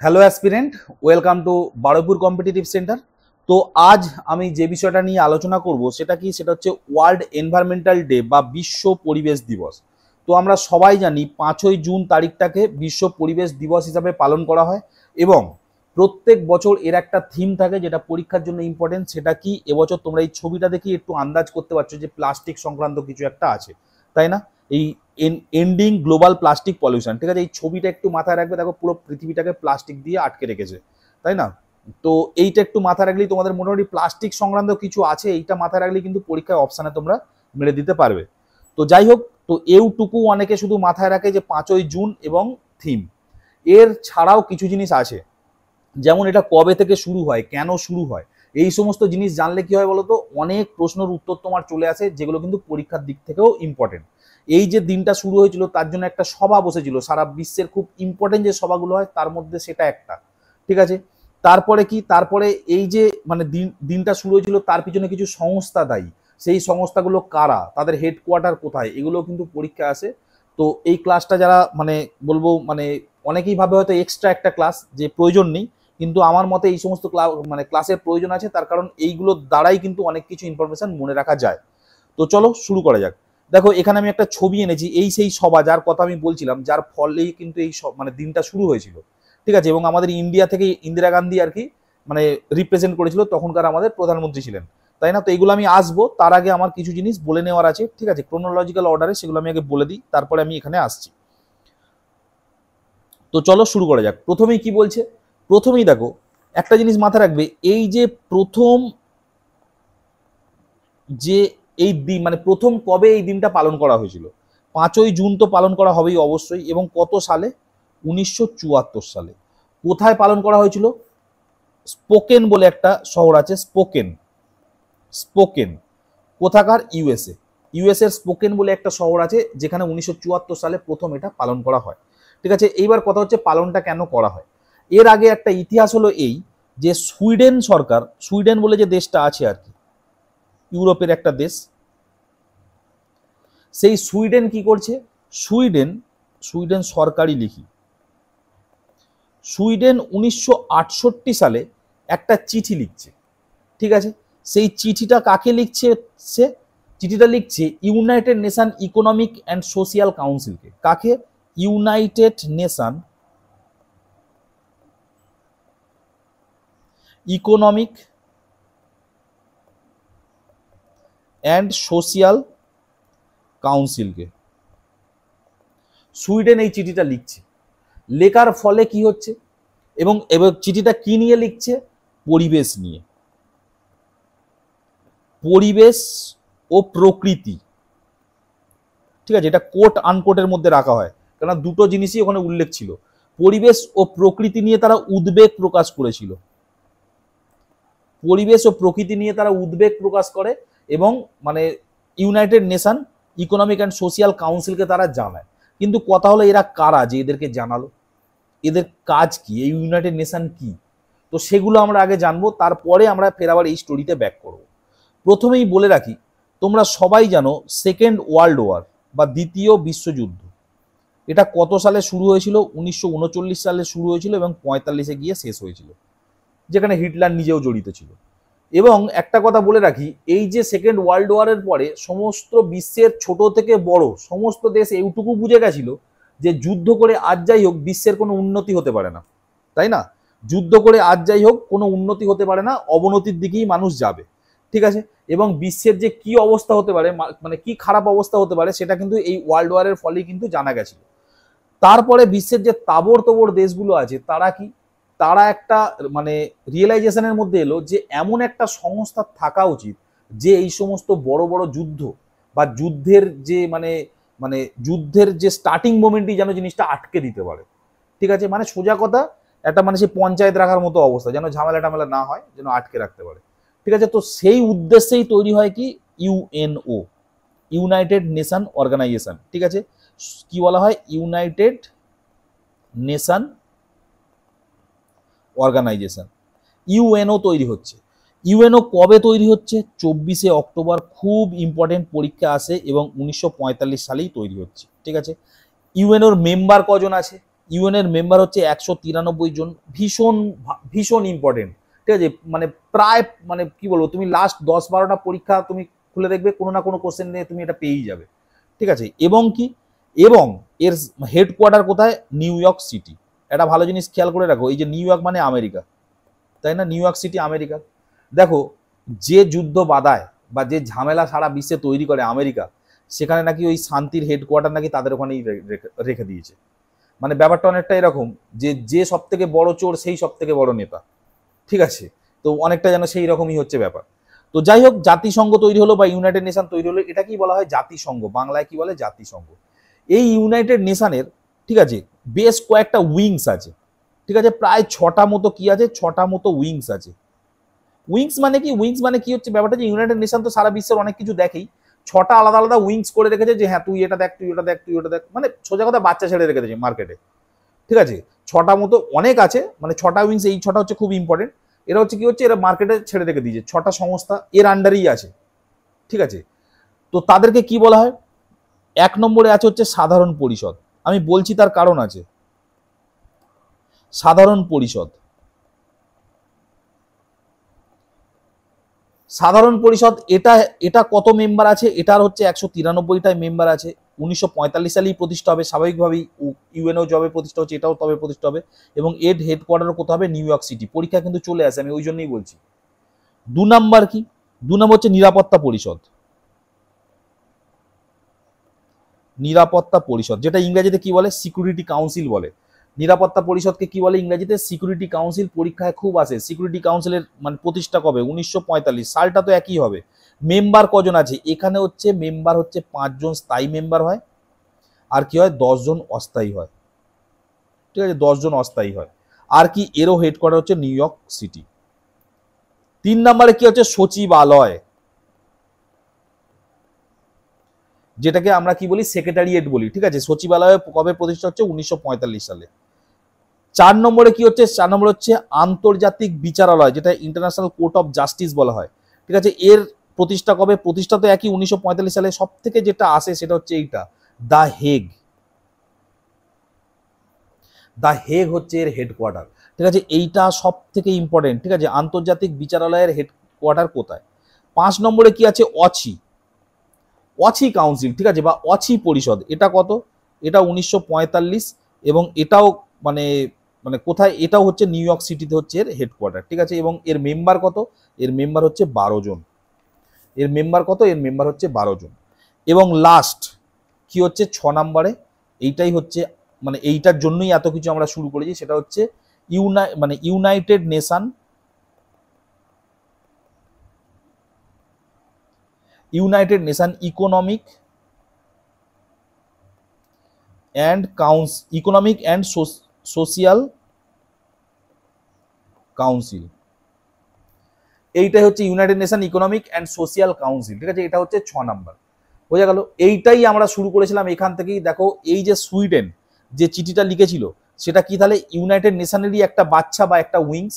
Hello aspirant, welcome to Baruipur competitive centre. তো আজ আমি যে বিষয়টা নিয়ে আলোচনা করব সেটা কি, সেটা হচ্ছে ওয়ার্ল্ড এনভায়রনমেন্টাল ডে বা বিশ্ব পরিবেশ দিবস। তো আমরা সবাই জানি 5ই জুন তারিখটাকে বিশ্ব পরিবেশ দিবস হিসাবে পালন করা হয় এবং প্রত্যেক বছর এর একটা থিম থাকে যেটা পরীক্ষার জন্য ইম্পর্টেন্ট। সেটা কি, এবছর তোমরা এই ছবিটা দেখি একটু আন্দাজ করতে পারছো যে প্লাস্টিক সংক্রান্ত কিছু একটা আছে, তাই না? এই এন্ডিং গ্লোবাল প্লাস্টিক পলিউশন, ঠিক আছে? এই ছবিটা একটু মাথায় রাখবে। দেখো, পুরো পৃথিবীটাকে প্লাস্টিক দিয়ে আটকে রেখেছে, তাই না? তো এইটা একটু মাথায় রাখলেই তোমাদের মোটামুটি প্লাস্টিক সংক্রান্ত কিছু আছে, এইটা মাথায় রাখলেই কিন্তু পরীক্ষায় অপশানে তোমরা মেরে দিতে পারবে। তো যাই হোক, তো এইটুকু অনেকে শুধু মাথায় রাখে যে 5ই জুন এবং থিম। এর ছাড়াও কিছু জিনিস আছে, যেমন এটা কবে থেকে শুরু হয়, কেন শুরু হয়, এই সমস্ত জিনিস জানলে কি হয় বলতো, অনেক প্রশ্নের উত্তর তোমার চলে আসে, যেগুলো কিন্তু পরীক্ষার দিক থেকেও ইম্পর্টেন্ট। এই যে দিনটা শুরু হয়েছিল তার জন্য একটা সভা বসেছিল, সারা বিশ্বের খুব ইম্পর্টেন্ট যে সভাগুলো হয় তার মধ্যে সেটা একটা, ঠিক আছে? তারপরে কি, তারপরে এই যে মানে দিনটা শুরু হয়েছিল তার পিছনে কিছু সংস্থা দায়ী, সেই সংস্থাগুলো কারা, তাদের হেডকোয়ার্টার কোথায়, এগুলো কিন্তু পরীক্ষা আসে। তো এই ক্লাসটা যারা মানে বলবো মানে অনেকেই ভাবে হয়তো এক্সট্রা একটা ক্লাস, যে প্রয়োজন নেই, কিন্তু আমার মতে এই সমস্ত ক্লাসের প্রয়োজন আছে, তার কারণ এইগুলোর দ্বারাই কিন্তু অনেক কিছু ইনফরমেশন মনে রাখা যায়। তো চলো শুরু করা যাক। দেখো, এখানে আমি একটা ছবি এনেছি, এই সেই সভা যার কথা আমি বলছিলাম, যার ফলেই কিন্তু এই মানে দিনটা শুরু হয়েছিল, ঠিক আছে? এবং আমাদের ইন্ডিয়া থেকে ইন্দিরা গান্ধী আর কি মানে রিপ্রেজেন্ট করেছিল, তখনকার আমাদের প্রধানমন্ত্রী ছিলেন, তাই না? তো এগুলো আমি আসবো, তার আগে আমার কিছু জিনিস বলে নেওয়ার আছে, ঠিক আছে? ক্রোনোলজিক্যাল অর্ডারে সেগুলো আমি আগে বলে দিই, তারপরে আমি এখানে আসছি। তো চলো শুরু করা যাক। প্রথমেই কি বলছে, প্রথমেই দেখো একটা জিনিস মাথায় রাখবে, এই যে প্রথম যে এই দিন মানে প্রথম কবে এই দিনটা পালন করা হয়েছিল, 5ই জুন তো পালন করা হবেই অবশ্যই, এবং কত সালে? 1974 সালে। কোথায় পালন করা হয়েছিল? স্পোকেন বলে একটা শহর আছে, স্পোকেন। স্পোকেন কোথাকার? ইউএসএ। ইউএসএর স্পোকেন বলে একটা শহর আছে, যেখানে 1974 সালে প্রথম এটা পালন করা হয়, ঠিক আছে? এইবার কথা হচ্ছে পালনটা কেন করা হয়। এর আগে একটা ইতিহাস হলো এই, যে সুইডেন সরকার, সুইডেন বলে যে দেশটা আছে আর কি, ইউরোপের একটা দেশ, সেই সুইডেন কি করছে, সুইডেন সুইডেন সরকারই লিখি, সুইডেন 1968 সালে একটা চিঠি লিখছে, ঠিক আছে? সেই চিঠিটা কাকে লিখছে? সে চিঠিটা লিখছে United Nation economic and social কাউন্সিলকে। কাকে? United Nation economic and social কাউন্সিলকে সুইডেন এই চিঠিটা লিখছে। লেখার ফলে কি হচ্ছে, এবং এবার চিঠিটা কি নিয়ে লিখছে? পরিবেশ নিয়ে, পরিবেশ ও প্রকৃতি, ঠিক আছে? এটা কোট আনকোটের মধ্যে রাখা হয়, কারণ দুটো জিনিসই ওখানে উল্লেখ ছিল। পরিবেশ ও প্রকৃতি নিয়ে তারা উদ্বেগ প্রকাশ করেছিল, পরিবেশ ও প্রকৃতি নিয়ে তারা উদ্বেগ প্রকাশ করে, এবং মানে United Nation economic and social কাউন্সিলকে তারা জানায়। কিন্তু কথা হলো, এরা কারা যে এদেরকে জানালো, এদের কাজ কি, এই ইউনাইটেড নেশন কি? তো সেগুলো আমরা আগে জানবো, তারপরে আমরা ফের আবার এই স্টোরিতে ব্যাক করব। প্রথমেই বলে রাখি, তোমরা সবাই জানো সেকেন্ড ওয়ার্ল্ড ওয়ার বা দ্বিতীয় বিশ্বযুদ্ধ, এটা কত সালে শুরু হয়েছিল? 1939 সালে শুরু হয়েছিল এবং 45-এ গিয়ে শেষ হয়েছিল, যেখানে হিটলার নিজেও জড়িত ছিল। এবং একটা কথা বলে রাখি, এই যে সেকেন্ড ওয়ার্ল্ড ওয়ারের পরে সমস্ত বিশ্বের ছোট থেকে বড় সমস্ত দেশ এইটুকু বুঝে গেছিল যে যুদ্ধ করে আজ যাই হোক বিশ্বের কোনো উন্নতি হতে পারে না, তাই না? যুদ্ধ করে আজ যাই হোক কোনো উন্নতি হতে পারে না, অবনতির দিকেই মানুষ যাবে, ঠিক আছে? এবং বিশ্বের যে কি অবস্থা হতে পারে, মানে কি খারাপ অবস্থা হতে পারে, সেটা কিন্তু এই ওয়ার্ল্ড ওয়ারের ফলেই কিন্তু জানা গেছিল। তারপরে বিশ্বের যে তাবড় তোবড় দেশগুলো আছে, তারা কি, তারা একটা মানে রিয়েলাইজেশনের মধ্যে এলো যে এমন একটা সংস্থা থাকা উচিত যে এই সমস্ত বড় বড় যুদ্ধ বা যুদ্ধের যে মানে মানে যুদ্ধের যে স্টার্টিং মোমেন্টই যেন জিনিসটা আটকে দিতে পারে, ঠিক আছে? মানে সোজা কথা, একটা মানে সে পঞ্চায়েত রাখার মতো অবস্থা, যেন ঝামেলা টামেলা না হয়, যেন আটকে রাখতে পারে, ঠিক আছে? তো সেই উদ্দেশ্যেই তৈরি হয় কি, ইউএনও, ইউনাইটেড নেশন অর্গানাইজেশন, ঠিক আছে? কি বলা হয়? ইউনাইটেড নেশন অর্গানাইজেশন, ইউএনও তৈরি হচ্ছে। ইউএনও কবে তৈরি হচ্ছে? 24শে অক্টোবর, খুব ইম্পর্টেন্ট, পরীক্ষা আসে, এবং 1945 সালেই তৈরি হচ্ছে, ঠিক আছে? ইউএনওর মেম্বার কজন আছে? ইউএন এর মেম্বার হচ্ছে 193 জন, ভীষণ ভীষণ ইম্পর্টেন্ট, ঠিক আছে। মানে প্রায় মানে কি বলবো, তুমি লাস্ট 10-12টা পরীক্ষা তুমি খুলে দেখবে কোনো না কোনো কোশ্চেন নিয়ে তুমি এটা পেয়েই যাবে, ঠিক আছে। এবং কি, এবং এর হেডকোয়ার্টার কোথায়? New York city. একটা ভালো জিনিস খেয়াল করে রাখো, এই যে নিউ ইয়র্ক মানে আমেরিকা, তাই না? New York city America. দেখো, যে যুদ্ধ বাধায় বা যে ঝামেলা সারা বিশ্বে তৈরি করে আমেরিকা, সেখানে নাকি ওই শান্তির হেডকোয়ার্টার নাকি তাদের ওখানেই রেখে দিয়েছে। মানে ব্যাপারটা অনেকটা এরকম যে যে সব থেকে বড় চোর সেই সব থেকে বড় নেতা, ঠিক আছে। তো অনেকটা যেন সেই রকমই হচ্ছে ব্যাপার। তো যাই হোক, জাতিসংঘ তৈরি হলো বা ইউনাইটেড নেশন তৈরি হলো, এটা কি বলা হয়? জাতিসংঘ, বাংলায় কি বলে? জাতিসংঘ। এই ইউনাইটেড নেশনের, ঠিক আছে, বেশ কয়েকটা উইংস আছে, ঠিক আছে। প্রায় 6টা মতো কি আছে? 6টা মতো উইংস আছে। উইংস মানে কি? উইংস মানে কি হচ্ছে ব্যাপারটা, যে ইউনাইটেড নেশন তো সারা বিশ্বের অনেক কিছু দেখেই, 6টা আলাদা আলাদা উইংস করে রেখেছে, যে হ্যাঁ তুই এটা দেখ, তুই ওটা দেখ, তুই ওটা দেখ, মানে সোজা কথা বাচ্চা ছেড়ে রেখে দিয়েছে মার্কেটে, ঠিক আছে। 6টা মতো অনেক আছে, মানে 6টা উইংস, এই 6টা হচ্ছে খুব ইম্পর্টেন্ট। এরা হচ্ছে কি হচ্ছে, এরা মার্কেটে ছেড়ে রেখে দিয়েছে, 6টা সংস্থা এর আন্ডারেই আছে, ঠিক আছে। তো তাদেরকে কি বলা হয়? 1 নম্বরে আছে হচ্ছে সাধারণ পরিষদ। আমি বলছি তার কারণ আছে। সাধারণ পরিষদ, সাধারণ পরিষদ এটা এটা কত মেম্বার আছে? এটার হচ্ছে 193টাই মেম্বার আছে। 1945 সালেই প্রতিষ্ঠা হবে, স্বাভাবিকভাবেই ইউএনও জবে প্রতিষ্ঠা হচ্ছে, এটাও তবে প্রতিষ্ঠা হবে। এবং এর হেডকোয়ার্টার কোথাও হবে? New York city. পরীক্ষা কিন্তু চলে আসে, আমি ওই জন্যই বলছি। 2 নম্বর কি? 2 নম্বর হচ্ছে নিরাপত্তা পরিষদ। নিরাপত্তা পরিষদ, যেটা ইংরেজিতে কি বলে? সিকিউরিটি কাউন্সিল বলে। নিরাপত্তা পরিষদকে কি বলে ইংরেজিতে? Security council. পরীক্ষায় খুব আসে। সিকিউরিটি কাউন্সিলের মানে প্রতিষ্ঠা কবে? 1945। সালটা তো একই হবে। মেম্বার কজন আছে এখানে? হচ্ছে মেম্বার হচ্ছে 5 জন স্থায়ী মেম্বার হয়, আর কি হয়? 10 জন অস্থায়ী হয়, ঠিক আছে। 10 জন অস্থায়ী হয়। আর কি, এরও হেডকোয়ার্টার হচ্ছে নিউ ইয়র্ক সিটি। 3 নম্বরে কি হচ্ছে? সচিবালয়, যেটাকে আমরা কি বলি? সেক্রেটারিয়েট বলি, ঠিক আছে। সচিবালয় কবে প্রতিষ্ঠা হচ্ছে? 1945 সালে। 4 নম্বরে কি হচ্ছে? 4 নম্বর হচ্ছে আন্তর্জাতিক বিচারালয়, যেটা ইন্টারন্যাশনাল কোর্ট অফ জাস্টিস বলা হয়, ঠিক আছে। এর প্রতিষ্ঠা কবে? প্রতিষ্ঠা তো একই, 1945 সালে। সব থেকে যেটা আসে সেটা হচ্ছে এইটা, দ্য হেগ। দ্য হেগ হচ্ছে এর হেডকোয়ার্টার, ঠিক আছে। এইটা সব থেকে ইম্পর্টেন্ট, ঠিক আছে। আন্তর্জাতিক বিচারালয়ের হেডকোয়ার্টার কোথায়? 5 নম্বরে কি আছে? অছি। অছি কাউন্সিল, ঠিক আছে, বা অছি পরিষদ। এটা কত? এটা 1945, এবং এটাও মানে মানে কোথায়? এটাও হচ্ছে নিউ ইয়র্ক সিটিতে হচ্ছে এর হেডকোয়ার্টার, ঠিক আছে। এবং এর মেম্বার কত? এর মেম্বার হচ্ছে 12 জন। এর মেম্বার কত? এর মেম্বার হচ্ছে 12 জন। এবং লাস্ট কি হচ্ছে? 6 নম্বরে, এইটাই হচ্ছে মানে এইটার জন্যই এত কিছু আমরা শুরু করেছি, সেটা হচ্ছে United nation, United Nation economic and social council. এইটাই হচ্ছে United Nation economic and social council, ঠিক আছে। এটা হচ্ছে 6 নম্বর। বোঝা গেল? এইটাই আমরা শুরু করেছিলাম এখান থেকেই। দেখো, এই যে সুইডেন যে চিঠিটা লিখেছিল, সেটা কি তাহলে ইউনাইটেড নেশনেরই একটা বাচ্চা বা একটা উইংস,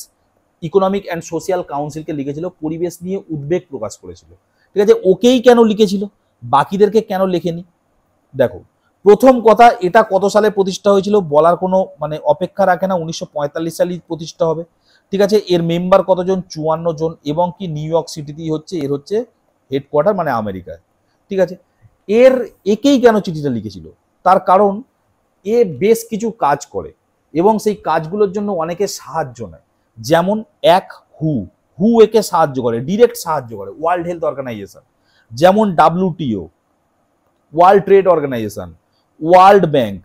ইকোনমিক অ্যান্ড সোশিয়াল কাউন্সিলকে লিখেছিল, পরিবেশ নিয়ে উদ্বেগ প্রকাশ করেছিল, ঠিক আছে। ওকেই কেন লিখেছিল, বাকিদেরকে কেন লেখেনি? দেখো, প্রথম কথা, এটা কত সালে প্রতিষ্ঠা হয়েছিল বলার কোনো মানে অপেক্ষা রাখে না। 1945 সালেই প্রতিষ্ঠা হবে, ঠিক আছে। এর মেম্বার কতজন? 54 জন। এবং কি, নিউ ইয়র্ক সিটিতেই হচ্ছে এর হচ্ছে হেডকোয়ার্টার, মানে আমেরিকায়, ঠিক আছে। একেই কেন চিঠিটা লিখেছিল? তার কারণ, এ বেশ কিছু কাজ করে এবং সেই কাজগুলোর জন্য অনেকে সাহায্য নেয়। যেমন হু একে সাহায্য করে, ডিরেক্ট সাহায্য করে। ওয়ার্ল্ড হেলথ অর্গানাইজেশন, যেমন WTO, World Trade Organization, World Bank.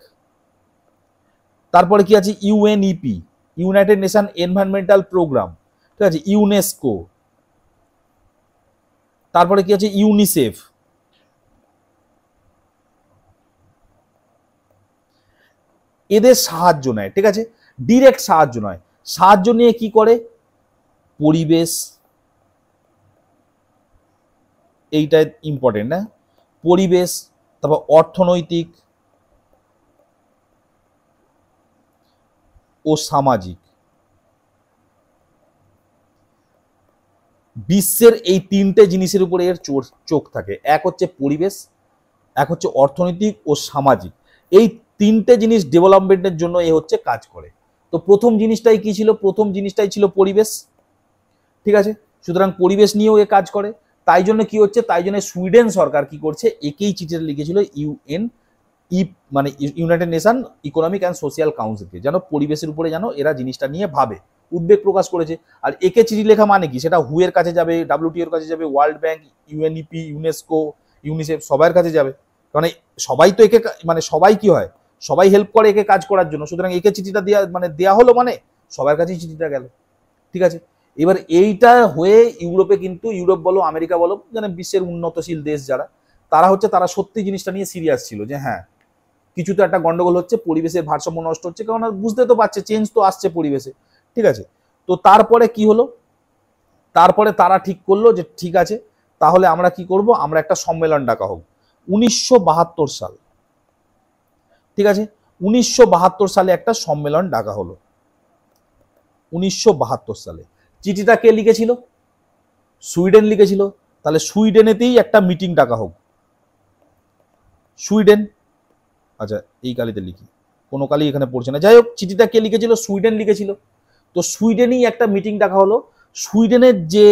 তারপরে কি আছে? UNEP, United Nation Environmental Programme, ঠিক আছে। ইউনেস্কো, তারপরে কি আছে? ইউনিসেফ। এদের সাহায্য নেয়, ঠিক আছে। ডিরেক্ট সাহায্য নয়। সাহায্য নিয়ে কি করে? পরিবেশ, এইটা ইম্পর্টেন্ট, না? পরিবেশ, তারপর অর্থনৈতিক ও সামাজিক, বিশ্বের এই 3টে জিনিসের উপরে এর চোখ থাকে। এক হচ্ছে পরিবেশ, এক হচ্ছে অর্থনৈতিক ও সামাজিক। এই তিনটে জিনিস ডেভেলপমেন্টের জন্য এ হচ্ছে কাজ করে। তো প্রথম জিনিসটাই কি ছিল? প্রথম জিনিসটাই ছিল পরিবেশ, ঠিক আছে। সুতরাং পরিবেশ নিয়েও এ কাজ করে। তাই জন্য কি হচ্ছে, তাই জন্য সুইডেন সরকার কি করছে, একেই চিঠিটা লিখেছিল মানে United Nation economic and social কাউন্সিলকে, যেন পরিবেশের উপরে যেন এরা জিনিসটা নিয়ে ভাবে, উদ্বেগ প্রকাশ করেছে। আর একে চিঠি লেখা মানে কি, সেটা হু এর কাছে যাবে, WTO এর কাছে যাবে, world bank, UNEP, UNESCO, UNICEF, সবার কাছে যাবে। মানে সবাই তো একে, মানে সবাই কি হয়, সবাই হেল্প করে একে কাজ করার জন্য। সুতরাং একে চিঠিটা দেওয়া হলো, মানে সবার কাছেই চিঠিটা গেল, ঠিক আছে। এবার এইটা হয়ে ইউরোপে কিন্তু, ইউরোপ বলো আমেরিকা বলো, মানে বিশ্বের উন্নতশীল দেশ যারা, তারা সত্যি জিনিসটা নিয়ে সিরিয়াস ছিল যে হ্যাঁ কিছু তো একটা গন্ডগোল হচ্ছে, পরিবেশের ভারসাম্য নষ্ট হচ্ছে, কারণ বুঝতে তো পারছে চেঞ্জ তো আসছে পরিবেশে, ঠিক আছে। তো তারপরে কি হলো, তারপরে তারা ঠিক করলো যে ঠিক আছে তাহলে আমরা কি করব, আমরা একটা সম্মেলন ডাকা হোক। 1972 সাল, ঠিক আছে, 1972 সালে একটা সম্মেলন ডাকা হলো। 1972 সালে চিঠিটা কে লিখেছিল? সুইডেন লিখেছিল। তাহলে সুইডেনেতেই একটা মিটিং ডাকা হোক। সুইডেন, আচ্ছা এই কালিতে লিখি, কোনো কালি এখানে পড়ছে না, যাই হোক চিঠিটা কে লিখেছিল? সুইডেন লিখেছিল। তো সুইডেনেই একটা মিটিং ডাকা হলো। সুইডেনের যে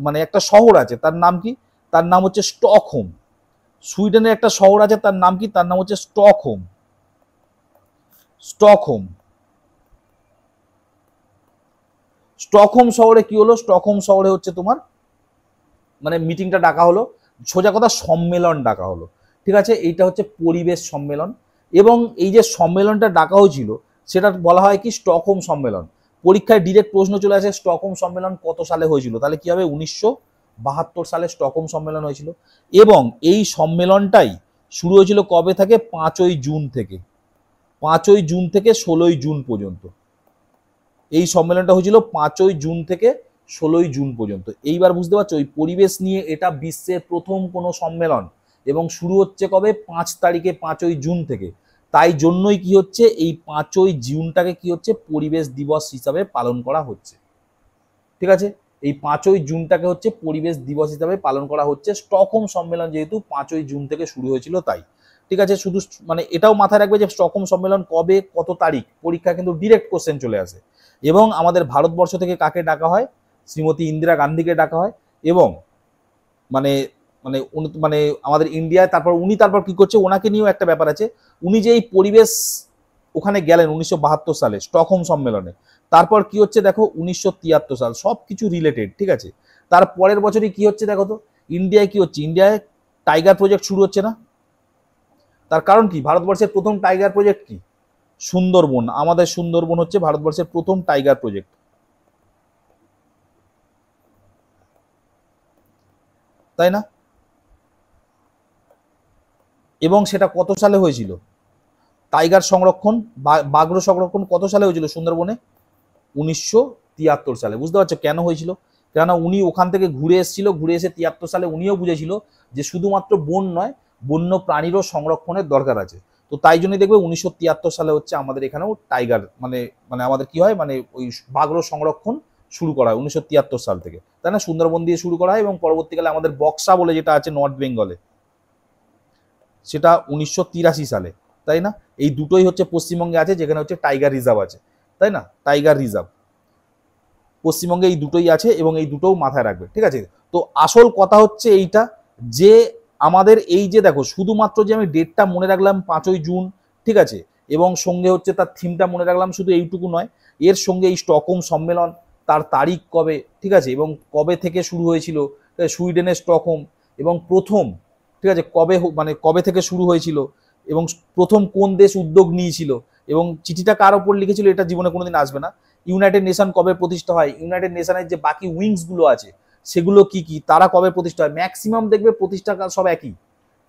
মানে একটা শহর আছে তার নাম কি? তার নাম হচ্ছে স্টকহোম। সুইডেনের একটা শহর আছে তার নাম কি? তার নাম হচ্ছে স্টকহোম। স্টকহোম, স্টকহোম শহরে কি হলো? স্টকহোম শহরে হচ্ছে তোমার মানে মিটিংটা ডাকা হলো, সোজা কথা সম্মেলন ডাকা হলো, ঠিক আছে। এইটা হচ্ছে পরিবেশ সম্মেলন। এবং এই যে সম্মেলনটা ডাকা হয়েছিল সেটা বলা হয় কি স্টকহোম সম্মেলন। পরীক্ষায় ডিরেক্ট প্রশ্ন চলে আসে স্টকহোম সম্মেলন কত সালে হয়েছিল, তাহলে কি হবে? 1972 সালে স্টকহোম সম্মেলন হয়েছিল। এবং এই সম্মেলনটাই শুরু হয়েছিল কবে থেকে? 5ই জুন থেকে। 5ই জুন থেকে 16ই জুন পর্যন্ত এই সম্মেলনটা হয়েছিল। 5ই জুন থেকে 16ই জুন পর্যন্ত। এইবার বুঝতে পারছো, ওই পরিবেশ নিয়ে এটা বিশ্বের প্রথম কোনো সম্মেলন, এবং শুরু হচ্ছে কবে? 5 তারিখে, 5ই জুন থেকে। তাই জন্যই কি হচ্ছে, এই 5ই জুনটাকে কি হচ্ছে, পরিবেশ দিবস হিসাবে পালন করা হচ্ছে, ঠিক আছে। এই 5ই জুনটাকে হচ্ছে পরিবেশ দিবস হিসাবে পালন করা হচ্ছে। স্টকহোম সম্মেলন যেহেতু 5ই জুন থেকে শুরু হয়েছিল তাই, ঠিক আছে। শুধু মানে এটাও মাথায় রাখবে যে স্টকহোম সম্মেলন কবে, কত তারিখ, পরীক্ষা কিন্তু ডিরেক্ট কোশ্চেন চলে আসে। এবং আমাদের ভারতবর্ষ থেকে কাকে ডাকা হয়? শ্রীমতী ইন্দিরা গান্ধীকে ডাকা হয়। এবং মানে মানে মানে আমাদের ইন্ডিয়ায় তারপর কি করছে, ওনাকে নিয়েও একটা ব্যাপার আছে। উনি যে এই পরিবেশ ওখানে গেলেন 1972 সালে স্টকহোম সম্মেলনে, তারপর কি হচ্ছে দেখো 1973 সাল, সব কিছু রিলেটেড, ঠিক আছে। তার পরের বছরই কি হচ্ছে দেখো তো, ইন্ডিয়ায় কি হচ্ছে, ইন্ডিয়ায় টাইগার প্রজেক্ট শুরু হচ্ছে না? তার কারণ কি? ভারতবর্ষের প্রথম টাইগার প্রজেক্ট কি? সুন্দরবন। আমাদের সুন্দরবন হচ্ছে ভারতবর্ষের প্রথম টাইগার প্রজেক্ট, তাই না? এবং সেটা কত সালে হয়েছিল? টাইগার সংরক্ষণ, বাঘ্র সংরক্ষণ কত সালে হয়েছিল সুন্দরবনে? 1973 সালে। বুঝতে পারছো কেন হয়েছিল? কেননা উনি ওখান থেকে ঘুরে এসেছিল, ঘুরে এসে 73 সালে উনিও বুঝেছিল যে শুধুমাত্র বন নয়, বন্য প্রাণীরও সংরক্ষণের দরকার আছে। তো তাই জন্যই দেখবে 1973 সালে হচ্ছে আমাদের এখানেও টাইগার মানে মানে আমাদের কি হয়, মানে ওই বাঘ্র সংরক্ষণ শুরু করা হয় 1973 সাল থেকে, তাই না? সুন্দরবন দিয়ে শুরু করা হয় এবং পরবর্তীকালে আমাদের বক্সা বলে যেটা আছে নর্থ বেঙ্গলে, সেটা 1983 সালে, তাই না? এই দুটোই হচ্ছে পশ্চিমবঙ্গে আছে, যেখানে হচ্ছে টাইগার রিজার্ভ আছে, তাই না? টাইগার রিজার্ভ পশ্চিমবঙ্গে এই দুটোই আছে, এবং এই দুটোও মাথায় রাখবে, ঠিক আছে। তো আসল কথা হচ্ছে এইটা, যে আমাদের এই যে দেখো শুধুমাত্র যে আমি ডেটটা মনে রাখলাম 5ই জুন, ঠিক আছে, এবং সঙ্গে হচ্ছে তার থিমটা মনে রাখলাম, শুধু এইটুকু নয়, এর সঙ্গে এই স্টকহোম সম্মেলন, তার তারিখ কবে, ঠিক আছে, এবং কবে থেকে শুরু হয়েছিল, সুইডেনের স্টকহোম, এবং প্রথম, ঠিক আছে, মানে কবে থেকে শুরু হয়েছিল, এবং প্রথম কোন দেশ উদ্যোগ নিয়েছিল, এবং চিঠিটা কার ওপর লিখেছিল, এটা জীবনে কোনোদিন আসবে না। ইউনাইটেড নেশন কবে প্রতিষ্ঠা হয়, ইউনাইটেড নেশনের যে বাকি উইংস গুলো আছে সেগুলো কি কি, তারা কবে প্রতিষ্ঠা হয়, ম্যাক্সিমাম দেখবে প্রতিষ্ঠা সব একই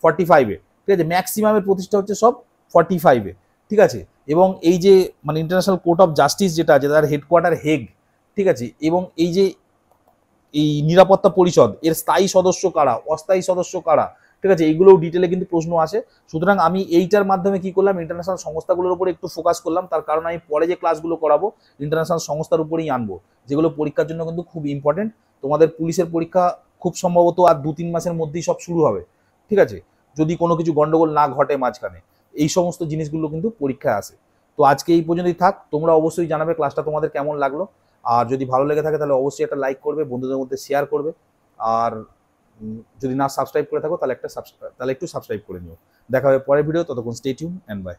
45-এ, ঠিক আছে। ম্যাক্সিমামের প্রতিষ্ঠা হচ্ছে সব 45-এ, ঠিক আছে। এবং এই যে মানে ইন্টারন্যাশনাল কোর্ট অফ জাস্টিস যেটা আছে তার হেডকোয়ার্টার হেগ, ঠিক আছে। এবং এই যে এই নিরাপত্তা পরিষদ, এর স্থায়ী সদস্য কারা, অস্থায়ী সদস্য কারা, ঠিক আছে, এইগুলোও ডিটেলে কিন্তু প্রশ্ন আসে। সুতরাং আমি এইটার মাধ্যমে কি করলাম, ইন্টারন্যাশনাল সংস্থাগুলোর উপর একটু ফোকাস করলাম, তার কারণ আমি পরে যে ক্লাসগুলো করাবো ইন্টারন্যাশনাল সংস্থার উপরেই আনবো, যেগুলো পরীক্ষার জন্য কিন্তু খুব ইম্পর্টেন্ট। তোমাদের পুলিশের পরীক্ষা খুব সম্ভবত আর 2-3 মাসের মধ্যেই সব শুরু হবে, ঠিক আছে, যদি কোনো কিছু গন্ডগোল না ঘটে মাঝখানে। এই সমস্ত জিনিসগুলো কিন্তু পরীক্ষায় আসে। তো আজকে এই পর্যন্তই থাক। তোমরা অবশ্যই জানাবে ক্লাসটা তোমাদের কেমন লাগলো। আর যদি ভালো লেগে থাকে তাহলে অবশ্যই একটা লাইক করবে, বন্ধুদের মধ্যে শেয়ার করবে। আর যদি না সাবস্ক্রাইব করে থাকো তাহলে একটু সাবস্ক্রাইব করে নিও। দেখা হবে পরের ভিডিও, ততক্ষণ স্টে টিউন এন্ড বাই।